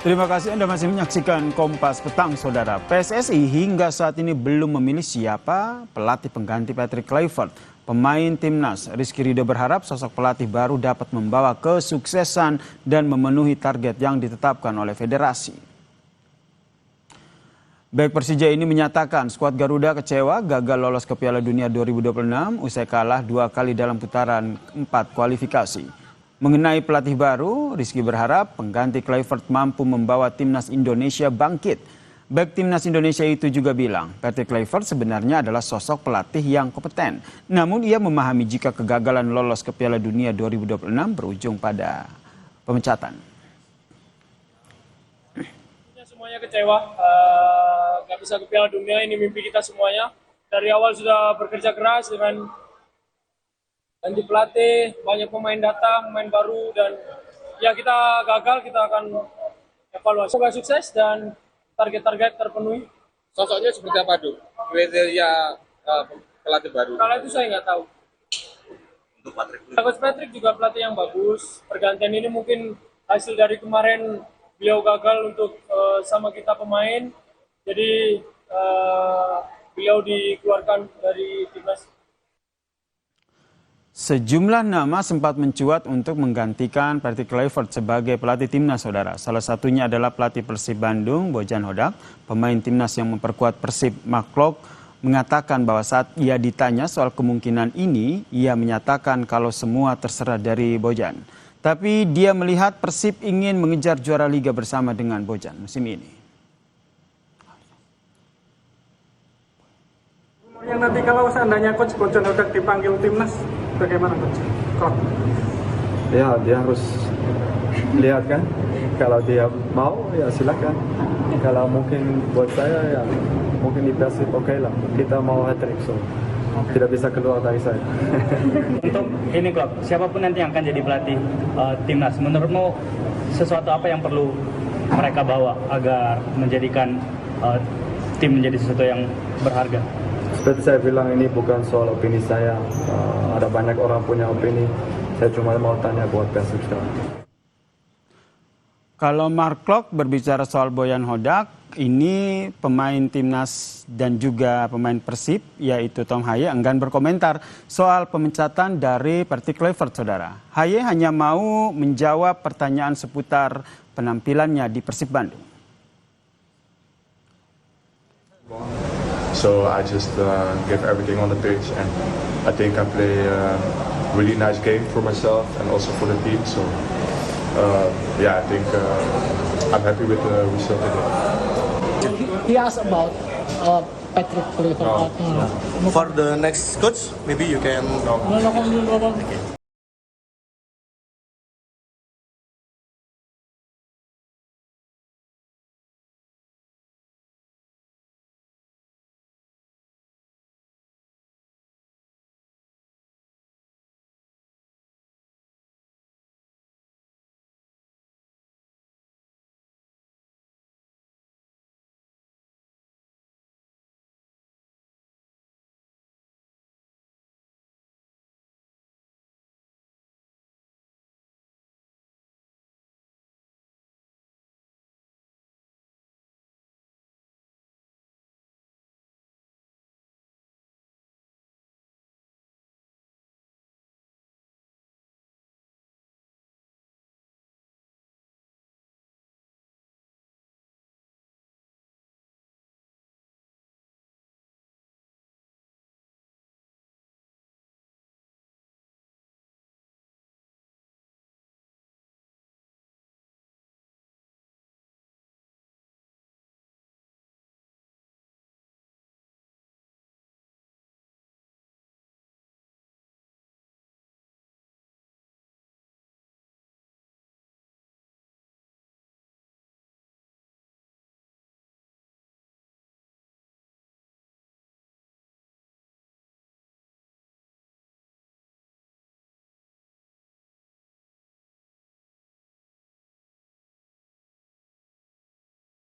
Terima kasih Anda masih menyaksikan Kompas Petang, Saudara. PSSI hingga saat ini belum memilih siapa pelatih pengganti Patrick Kluivert. Pemain timnas Rizky Ridho berharap sosok pelatih baru dapat membawa kesuksesan dan memenuhi target yang ditetapkan oleh federasi. Bek Persija ini menyatakan skuad Garuda kecewa gagal lolos ke Piala Dunia 2026 usai kalah 2 kali dalam putaran 4 kualifikasi. Mengenai pelatih baru, Rizky berharap pengganti Kluivert mampu membawa timnas Indonesia bangkit. Bek timnas Indonesia itu juga bilang, Patrick Kluivert sebenarnya adalah sosok pelatih yang kompeten. Namun ia memahami jika kegagalan lolos ke Piala Dunia 2026 berujung pada pemecatan. Semuanya kecewa, nggak bisa ke Piala Dunia, ini mimpi kita semuanya. Dari awal sudah bekerja keras dengan ganti pelatih, banyak pemain datang, pemain baru, dan ya kita gagal, kita akan evaluasi. Semoga sukses dan target-target terpenuhi. Sosoknya seperti apa, Duk? Kriteria pelatih baru? Kalau itu saya nggak tahu. Untuk Patrick Coach Patrick juga pelatih yang bagus. Pergantian ini mungkin hasil dari kemarin beliau gagal untuk sama kita pemain. Jadi beliau dikeluarkan dari timnas. Sejumlah nama sempat mencuat untuk menggantikan Patrick Kluivert sebagai pelatih timnas, Saudara. Salah satunya adalah pelatih Persib Bandung, Bojan Hodak. Pemain timnas yang memperkuat Persib, Mark Klok, mengatakan bahwa saat ia ditanya soal kemungkinan ini, ia menyatakan kalau semua terserah dari Bojan. Tapi dia melihat Persib ingin mengejar juara liga bersama dengan Bojan musim ini. Yang nanti kalau seandainya Coach Bojan Hodak dipanggil timnas, bagaimana Coach? Ya, dia harus lihat kan. Kalau dia mau, ya silakan. Kalau mungkin buat saya, ya mungkin di Persib oke lah. Kita mau hat-trick, so tidak bisa keluar dari saya. Untuk ini klub, siapapun nanti yang akan jadi pelatih timnas, menurutmu sesuatu apa yang perlu mereka bawa agar menjadikan tim menjadi sesuatu yang berharga? Seperti saya bilang, ini bukan soal opini saya. Ada banyak orang punya opini. Saya cuma mau tanya buat Persib sekarang. Kalau Mark Klok berbicara soal Bojan Hodak, ini pemain timnas dan juga pemain Persib, yaitu Tom Haye, enggan berkomentar soal pemecatan dari Patrick Kluivert, Saudara. Haye hanya mau menjawab pertanyaan seputar penampilannya di Persib Bandung. So I just give everything on the pitch, and I think I play a really nice game for myself and also for the team. So yeah, I think I'm happy with the result today. He asked about Patrick Kluivert. For the next coach, maybe you can. No.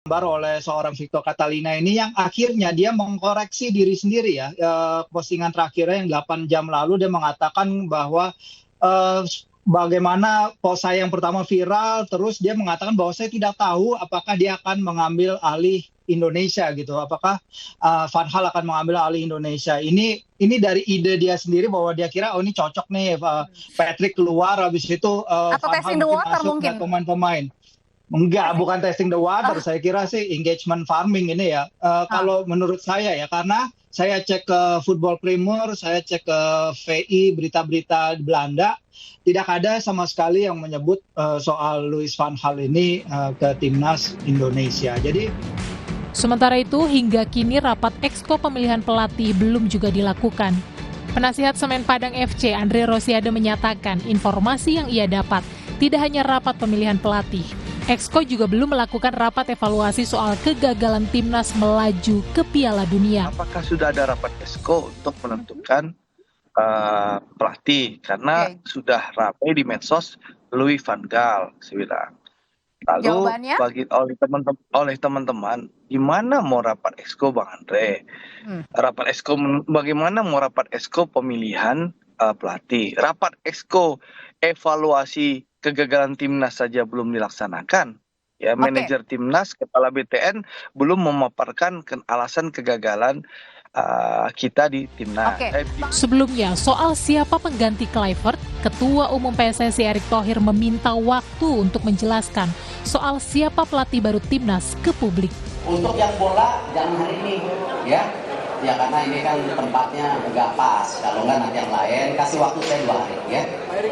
oleh seorang Victor Catalina ini yang akhirnya dia mengkoreksi diri sendiri ya. Postingan terakhirnya yang 8 jam lalu dia mengatakan bahwa bagaimana post saya yang pertama viral, terus dia mengatakan bahwa saya tidak tahu apakah dia akan mengambil alih Indonesia gitu. Apakah Van Gaal akan mengambil alih Indonesia? Ini dari ide dia sendiri bahwa dia kira ini cocok nih Patrick keluar, habis itu Atau Van testing Gaal the mungkin water masuk mungkin? ke pemain-pemain. Enggak, bukan testing the water. Saya kira sih engagement farming ini ya. Kalau menurut saya ya, karena saya cek ke Football Premier, saya cek ke VI, berita-berita di Belanda, tidak ada sama sekali yang menyebut soal Louis van Gaal ini ke timnas Indonesia. Jadi Sementara itu, hingga kini rapat Exco pemilihan pelatih belum juga dilakukan. Penasihat Semen Padang FC, Andre Rosiade, menyatakan informasi yang ia dapat tidak hanya rapat pemilihan pelatih. Exco juga belum melakukan rapat evaluasi soal kegagalan timnas melaju ke Piala Dunia. Apakah sudah ada rapat Exco untuk menentukan pelatih? Karena sudah ramai di medsos Louis van Gaal, saya bilang. Lalu oleh teman-teman, gimana mau rapat Exco, Bang Andre? Rapat Exco, bagaimana mau rapat Exco pemilihan pelatih? Rapat Exco evaluasi kegagalan timnas saja belum dilaksanakan. Ya, manajer timnas, kepala BTN belum memaparkan alasan kegagalan kita di timnas. Sebelumnya, soal siapa pengganti Kluivert, Ketua Umum PSSI Erick Thohir meminta waktu untuk menjelaskan soal siapa pelatih baru timnas ke publik. Untuk yang bola jangan hari ini, ya karena ini kan tempatnya nggak pas. Kalau nggak nanti yang lain, kasih waktu saya 2 hari, ya.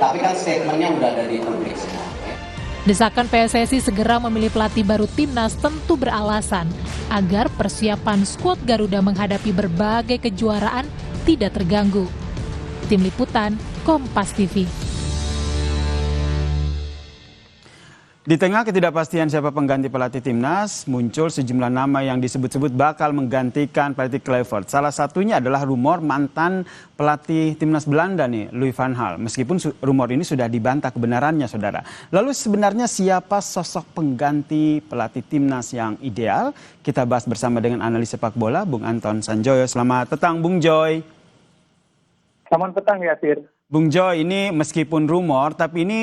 Tapi kan statementnya udah ada di publik semua. Desakan PSSI segera memilih pelatih baru timnas tentu beralasan agar persiapan skuad Garuda menghadapi berbagai kejuaraan tidak terganggu. Tim Liputan, Kompas TV. Di tengah ketidakpastian siapa pengganti pelatih timnas, muncul sejumlah nama yang disebut-sebut bakal menggantikan pelatih Kluivert. Salah satunya adalah rumor mantan pelatih timnas Belanda nih, Louis van Gaal. Meskipun rumor ini sudah dibantah kebenarannya, saudara. Lalu sebenarnya siapa sosok pengganti pelatih timnas yang ideal? Kita bahas bersama dengan analis sepak bola, Bung Anton Sanjoyo. Selamat petang, Bung Joy. Selamat petang, Yasir. Bung Joy, ini meskipun rumor, tapi ini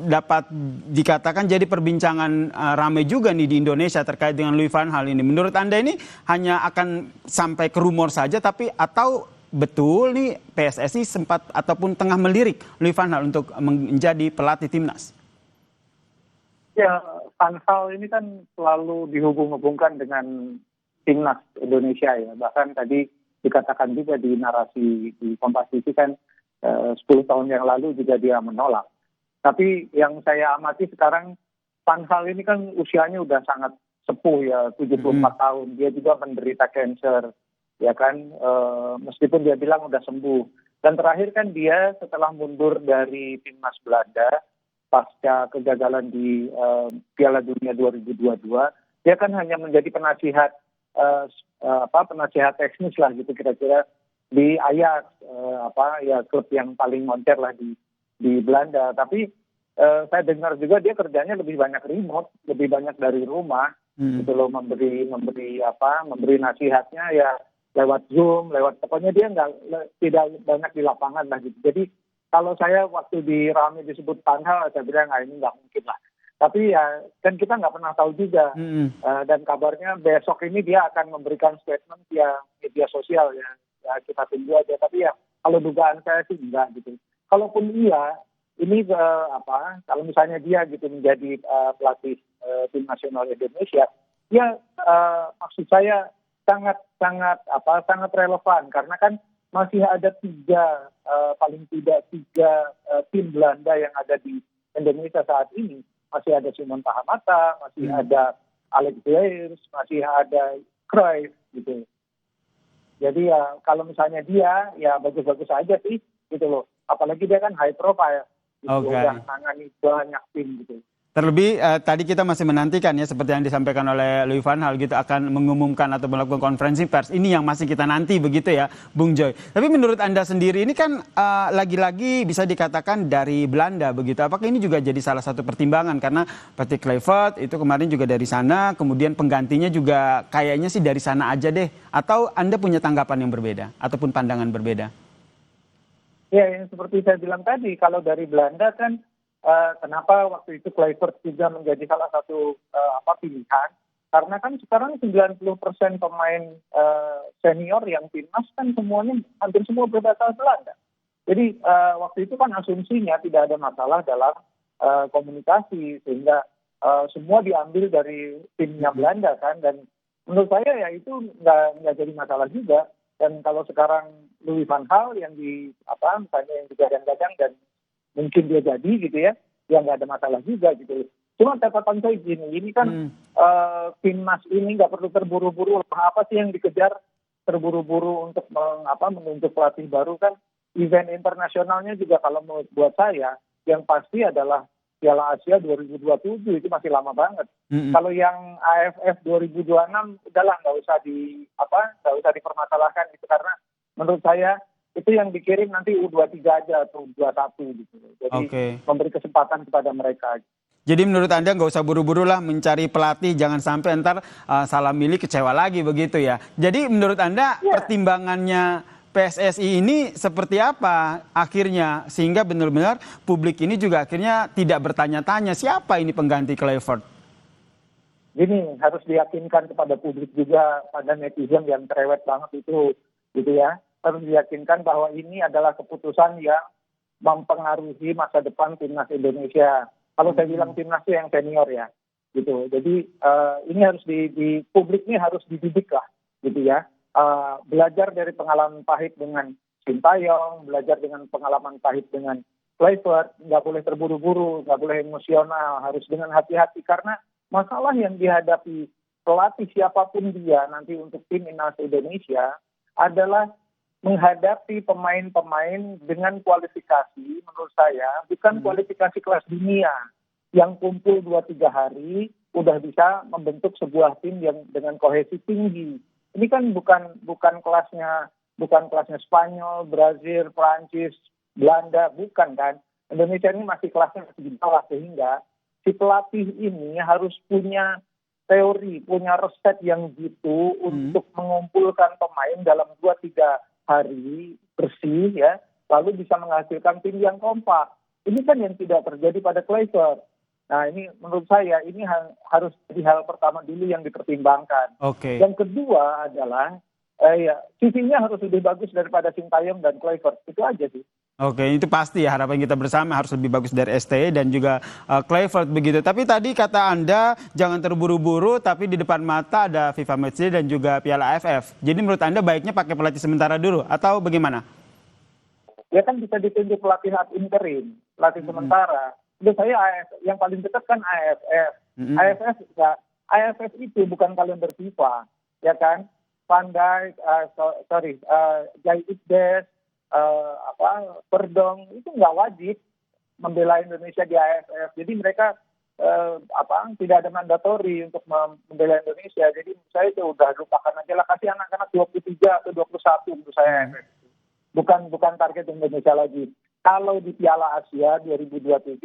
dapat dikatakan jadi perbincangan ramai juga nih di Indonesia terkait dengan Louis van Gaal ini. Menurut Anda ini hanya akan sampai ke rumor saja, tapi atau betul nih PSSI sempat ataupun tengah melirik Louis van Gaal untuk menjadi pelatih timnas? Ya, Van Gaal ini kan selalu dihubung-hubungkan dengan timnas Indonesia ya. Bahkan tadi dikatakan juga di narasi di Kompas TV kan 10 tahun yang lalu juga dia menolak. Tapi yang saya amati sekarang, Van Gaal ini kan usianya udah sangat sepuh ya, 74 tahun. Dia juga menderita cancer, ya kan, meskipun dia bilang udah sembuh. Dan terakhir kan dia setelah mundur dari timnas Belanda, pasca kegagalan di Piala Dunia 2022, dia kan hanya menjadi penasihat, penasihat teknis lah gitu kira-kira di Ajax, klub yang paling moncer lah di Belanda. Tapi saya dengar juga dia kerjanya lebih banyak remote, lebih banyak dari rumah, gitu loh, memberi nasihatnya ya lewat Zoom, pokoknya dia tidak banyak di lapangan lah gitu. Jadi kalau saya waktu di Rame disebut Van Gaal, saya bilang ini nggak mungkin lah. Tapi ya kan kita nggak pernah tahu juga. Dan kabarnya besok ini dia akan memberikan statement via media sosial ya kita tunggu aja. Tapi ya kalau dugaan saya sih enggak gitu. Kalaupun iya, ini kalau misalnya dia gitu menjadi pelatih tim nasional Indonesia, ya maksud saya sangat relevan karena kan masih ada paling tidak tiga tim Belanda yang ada di Indonesia saat ini. Masih ada Simon Pahamata, masih ada Alex Bleers, masih ada Cruyff gitu. Jadi ya kalau misalnya dia ya bagus-bagus aja sih gitu loh. Apalagi dia kan high profile. Udah tangani banyak tim gitu. Terlebih tadi kita masih menantikan ya seperti yang disampaikan oleh Louis van Gaal gitu akan mengumumkan atau melakukan konferensi pers. Ini yang masih kita nanti begitu ya Bung Joy. Tapi menurut Anda sendiri ini kan lagi-lagi bisa dikatakan dari Belanda begitu. Apakah ini juga jadi salah satu pertimbangan karena Patrick Kluivert itu kemarin juga dari sana, kemudian penggantinya juga kayaknya sih dari sana aja deh. Atau Anda punya tanggapan yang berbeda ataupun pandangan berbeda? Ya, yang seperti saya bilang tadi, kalau dari Belanda kan kenapa waktu itu Kluivert juga menjadi salah satu pilihan? Karena kan sekarang 90% pemain senior yang timnas kan semuanya hampir semua berasal Belanda. Jadi waktu itu kan asumsinya tidak ada masalah dalam komunikasi sehingga semua diambil dari timnya Belanda kan, dan menurut saya ya itu nggak jadi masalah juga. Dan kalau sekarang Louis van Gaal yang misalnya yang digadang-gadang dan mungkin dia jadi gitu ya nggak ada masalah juga gitu. Cuma catatan saya gini, ini kan timnas ini nggak perlu terburu-buru. Apa sih yang dikejar terburu-buru untuk menunjuk pelatih baru kan? Event internasionalnya juga kalau buat saya yang pasti adalah Piala Asia 2027, itu masih lama banget. Kalau yang AFF 2026 udahlah nggak usah dipermasalahkan gitu, karena menurut saya itu yang dikirim nanti U23 aja atau U21 gitu. Jadi memberi kesempatan kepada mereka. Jadi menurut Anda nggak usah buru-buru lah mencari pelatih, jangan sampai ntar salah milih kecewa lagi begitu ya. Jadi menurut Anda pertimbangannya PSSI ini seperti apa akhirnya sehingga benar-benar publik ini juga akhirnya tidak bertanya-tanya siapa ini pengganti Kluivert? Gini, harus diyakinkan kepada publik juga, pada netizen yang cerewet banget itu gitu ya. Harus diyakinkan bahwa ini adalah keputusan yang mempengaruhi masa depan timnas Indonesia. Kalau saya bilang timnas itu yang senior ya, gitu. Jadi ini harus di publik ini harus dididik lah, gitu ya. Belajar dari pengalaman pahit dengan Sintayong, belajar dengan pengalaman pahit dengan Kluivert, nggak boleh terburu-buru, nggak boleh emosional, harus dengan hati-hati karena masalah yang dihadapi pelatih siapapun dia nanti untuk timnas Indonesia adalah menghadapi pemain-pemain dengan kualifikasi menurut saya bukan kualifikasi kelas dunia yang kumpul 2-3 hari udah bisa membentuk sebuah tim yang dengan kohesi tinggi. Ini kan bukan kelasnya Spanyol, Brazil, Prancis, Belanda, bukan kan. Indonesia ini masih kelasnya masih di bawah sehingga si pelatih ini harus punya teori, punya resep yang gitu untuk mengumpulkan pemain dalam 2-3 hari bersih ya, lalu bisa menghasilkan tim yang kompak. Ini kan yang tidak terjadi pada Kluivert. Nah ini menurut saya ini harus jadi hal pertama dulu yang dipertimbangkan. Yang kedua adalah CV-nya harus lebih bagus daripada Sintayong dan Kluivert. Itu aja sih. Itu pasti ya, harapan kita bersama harus lebih bagus dari STY dan juga Kluivert begitu. Tapi tadi kata Anda jangan terburu-buru, tapi di depan mata ada FIFA Matchday dan juga Piala AFF. Jadi menurut Anda baiknya pakai pelatih sementara dulu atau bagaimana? Ya kan bisa ditunjuk pelatih ad interim, pelatih sementara. Udah saya yang paling dekat kan AFF. AFF itu bukan kalender FIFA, ya kan? Van Dijk, Jai Igdes, Perdong itu nggak wajib membela Indonesia di AFF. Jadi mereka tidak ada mandatori untuk membela Indonesia. Jadi saya itu udah lupakan aja lah, kasih anak-anak 23 atau 21 menurut saya AFF. Bukan target Indonesia lagi. Kalau di Piala Asia 2027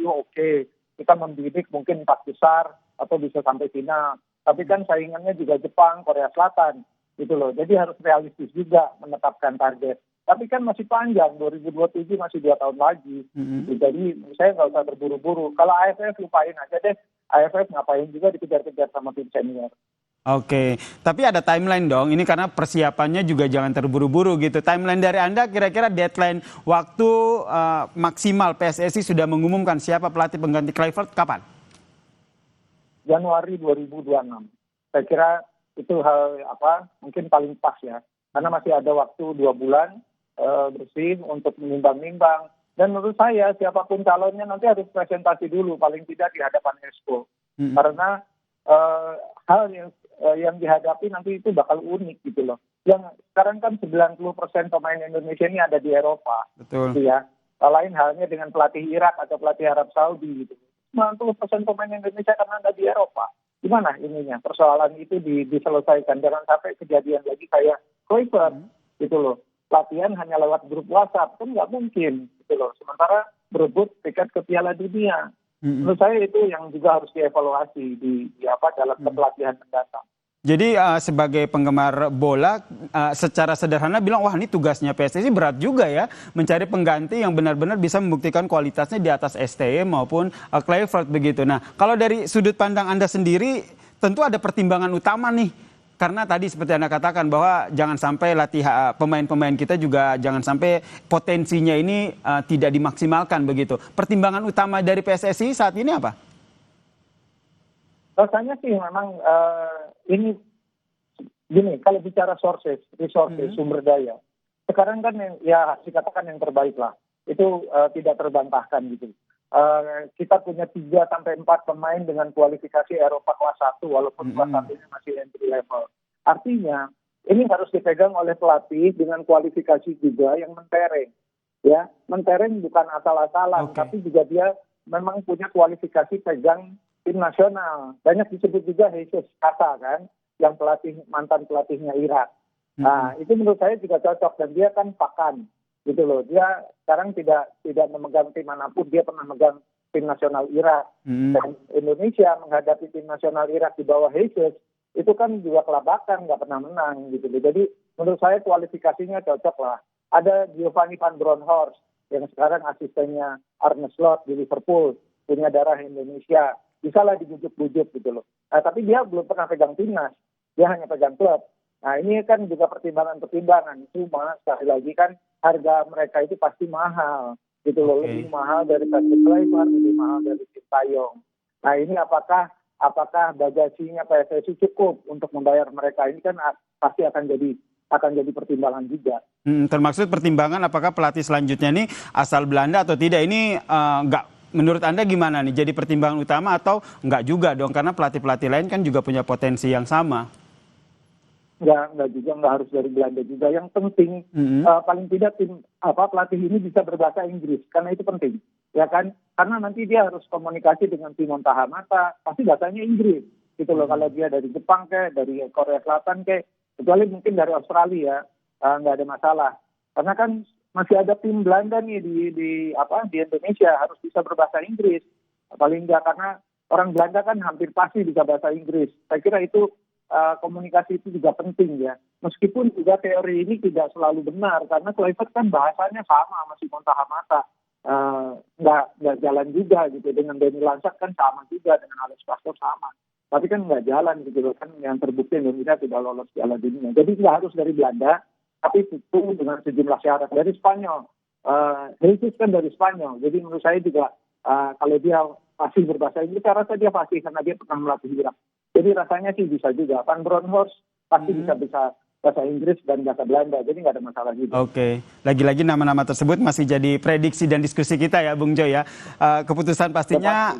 kita membidik mungkin 4 besar atau bisa sampai final. Tapi kan saingannya juga Jepang, Korea Selatan gitu loh. Jadi harus realistis juga menetapkan target. Tapi kan masih panjang, 2027 masih 2 tahun lagi. Jadi saya nggak usah terburu-buru. Kalau AFF lupain aja deh. AFF ngapain juga dikejar-kejar sama tim senior. Tapi ada timeline dong. Ini karena persiapannya juga jangan terburu-buru gitu. Timeline dari Anda kira-kira deadline waktu maksimal PSSI sudah mengumumkan siapa pelatih pengganti Kluivert kapan? Januari 2026. Saya kira itu hal mungkin paling pas ya. Karena masih ada waktu 2 bulan bersih untuk menimbang-nimbang. Dan menurut saya siapapun calonnya nanti harus presentasi dulu paling tidak di hadapan Exco. Karena hal yang dihadapi nanti itu bakal unik gitu loh. Yang sekarang kan 90% pemain Indonesia ini ada di Eropa. Gitu ya. Lain halnya dengan pelatih Irak atau pelatih Arab Saudi gitu. 90% pemain Indonesia kan ada di Eropa. Gimana ininya? Persoalan itu diselesaikan. Jangan sampai kejadian lagi kayak Kluivert gitu loh. Latihan hanya lewat grup WhatsApp kan nggak mungkin gitu loh. Sementara berebut tiket ke Piala Dunia. Menurut saya itu yang juga harus dievaluasi di dalam kepelatihan mendatang. Jadi sebagai penggemar bola secara sederhana bilang wah ini tugasnya PSSI berat juga ya mencari pengganti yang benar-benar bisa membuktikan kualitasnya di atas STY maupun Kluivert begitu. Nah kalau dari sudut pandang Anda sendiri tentu ada pertimbangan utama nih karena tadi seperti Anda katakan bahwa jangan sampai latihan pemain-pemain kita juga jangan sampai potensinya ini tidak dimaksimalkan begitu. Pertimbangan utama dari PSSI saat ini apa? Rasanya sih memang ini gini, kalau bicara resources, sumber daya, sekarang kan ya dikatakan yang terbaik lah, itu tidak terbantahkan gitu. Kita punya 3-4 pemain dengan kualifikasi Eropa kelas 1, walaupun kelas 1 ini masih entry level. Artinya, ini harus dipegang oleh pelatih dengan kualifikasi juga yang mentereng. Ya, mentereng bukan asal-asalan, tapi juga dia memang punya kualifikasi pegang tim nasional. Banyak disebut juga Jesus Kasa kan, yang mantan pelatihnya Irak. Nah, itu menurut saya juga cocok dan dia kan pakan gitu loh. Dia sekarang tidak memegang tim manapun, dia pernah megang tim nasional Irak. Dan Indonesia menghadapi tim nasional Irak di bawah Jesus itu kan juga kelabakan, nggak pernah menang gitu loh. Jadi menurut saya kualifikasinya cocok lah. Ada Giovanni van Bronckhorst yang sekarang asistennya Arne Slot di Liverpool, punya darah Indonesia. Bisa lah dibujuk-bujuk gitu loh. Nah, tapi dia belum pernah pegang timnas. Dia hanya pegang klub. Nah, ini kan juga pertimbangan-pertimbangan. Cuma sekali lagi kan harga mereka itu pasti mahal. Gitu loh. Lebih mahal dari Patrick Kluivert, lebih mahal dari Sintayong. Nah, ini apakah bagasinya PSSI cukup untuk membayar mereka? Ini kan pasti akan jadi pertimbangan juga. Termaksud pertimbangan apakah pelatih selanjutnya ini asal Belanda atau tidak? Ini menurut Anda gimana nih? Jadi pertimbangan utama atau enggak juga dong? Karena pelatih-pelatih lain kan juga punya potensi yang sama. Enggak juga, enggak harus dari Belanda juga. Yang penting paling tidak pelatih ini bisa berbahasa Inggris, karena itu penting. Ya kan? Karena nanti dia harus komunikasi dengan Timon Tahamata, pasti bahasanya Inggris. Gitu loh, kalau dia dari Jepang dari Korea Selatan kecuali mungkin dari Australia, enggak ada masalah. Karena kan masih ada tim Belanda nih di Indonesia harus bisa berbahasa Inggris. Paling enggak karena orang Belanda kan hampir pasti bisa bahasa Inggris. Saya kira itu komunikasi itu juga penting ya. Meskipun juga teori ini tidak selalu benar karena Kluivert kan bahasanya sama masih Tahamata. Nggak jalan juga gitu. Dengan Denny Lanzat kan sama juga, dengan Alex Pastor sama. Tapi kan nggak jalan gitu loh, kan yang terbukti Indonesia tidak lolos Piala Dunia. Jadi nggak harus dari Belanda, tapi itu dengan sejumlah syarat. Dari Spanyol, Jesus kan dari Spanyol. Jadi menurut saya juga kalau dia fasih berbahasa Inggris, saya rasa dia fasih karena dia pernah melatih Irak. Jadi rasanya sih bisa juga. Van Bronckhorst pasti bisa bahasa Inggris dan bahasa Belanda, jadi nggak ada masalah juga. Oke, lagi-lagi nama-nama tersebut masih jadi prediksi dan diskusi kita ya Bung Joy ya. Keputusan pastinya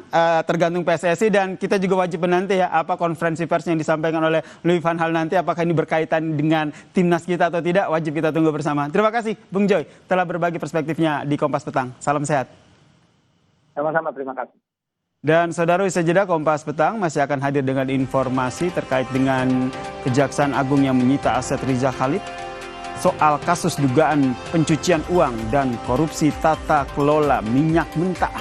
tergantung PSSI dan kita juga wajib menanti ya apa konferensi pers yang disampaikan oleh Louis van Gaal nanti, apakah ini berkaitan dengan timnas kita atau tidak, wajib kita tunggu bersama. Terima kasih Bung Joy telah berbagi perspektifnya di Kompas Petang. Salam sehat. Sama-sama, terima kasih. Dan saudara, usai jeda Kompas Petang masih akan hadir dengan informasi terkait dengan Kejaksaan Agung yang menyita aset Riza Khalid soal kasus dugaan pencucian uang dan korupsi tata kelola minyak mentah.